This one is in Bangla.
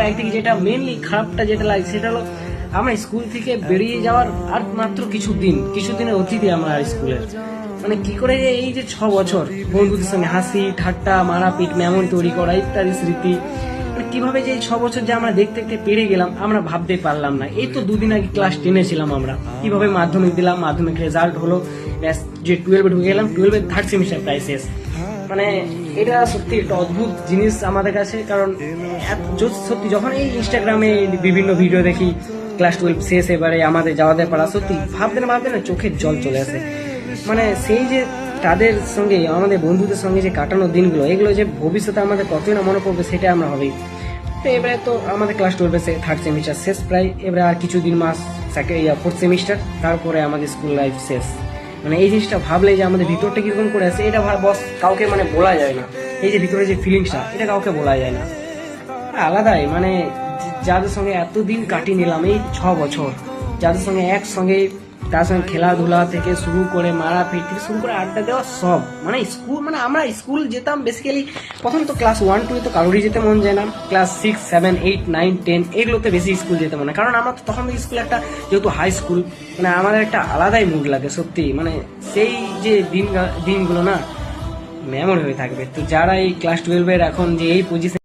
একদিকে যেটা মেনলি খারাপটা যেটা লাগে সেটা হলো আমরা স্কুল থেকে বেরিয়ে যাওয়ার আর মাত্র কিছুদিনের অতিথি আমরা স্কুলের। মানে কি করে যে এই যে 6 বছর বন্ধুদের সঙ্গে হাসি ঠাট্টা মারাপিট মেমোরি তৈরি করা ইত্যাদি স্মৃতি, মানে কিভাবে যে এই 6 বছর যে আমরা দেখতে দেখতে পেরে গেলাম আমরা ভাবতে পারলাম না। এই তো দুদিন আগে ক্লাস 10-এ ছিলাম আমরা, কিভাবে মাধ্যমিক দিলাম, মাধ্যমিক রেজাল্ট হলো, যে 12-এ ঢুকে গেলাম, 12-এর থার্ড সেমিস্টার প্রায় শেষ। মানে এটা সত্যি একটা অদ্ভুত জিনিস আমাদের কাছে। কারণ সত্যি যখন এই ইনস্টাগ্রামে বিভিন্ন ভিডিও দেখি ক্লাস 12 শেষ, এবারে আমাদের যাওয়াদের পারা, সত্যি ভাবতে না চোখের জল চলে আসে। মানে সেই যে তাদের সঙ্গে আমাদের বন্ধুদের সঙ্গে যে কাটানো দিনগুলো, এগুলো যে ভবিষ্যতে আমাদের কতই না মনে পড়বে সেটা আমরা হবেই। তো এবারে তো আমাদের ক্লাস 12-এ থার্ড সেমিস্টার শেষ প্রায়, এবারে আর কিছুদিন মাস ফোর্থ সেমিস্টার, তারপরে আমাদের স্কুল লাইফ শেষ। মানে এই জিনিসটা ভাবলে যে আমাদের ভিতরটা কিরকম করে আছে এটা বস কাউকে মানে বলা যায় না। এই যে ভিতরে যে ফিলিংসটা এটা কাউকে বলা যায় না, আলাদাই। মানে যাদের সঙ্গে এতদিন কাটিয়ে নিলাম এই 6 বছর, যাদের সঙ্গে একসঙ্গে, তার সঙ্গে খেলাধুলা থেকে শুরু করে মারাপিট থেকে শুরু করে আড্ডা দেওয়া সব, মানে স্কুল, মানে আমরা স্কুল যেতাম বেসিক্যালি প্রথম তো ক্লাস 1-2 তো কারোরই যেতে মন যায় না, ক্লাস 6, 7, 8, 9, 10 এগুলোতে বেশি স্কুল যেতে মনে, কারণ আমরা তো তখন স্কুল একটা যেহেতু হাই স্কুল, মানে আমাদের একটা আলাদাই মুড লাগে সত্যি। মানে সেই যে দিনগুলো না মেমোরি হয়ে থাকবে। তো যারা এই ক্লাস 12-এর এখন যে এই পজিশন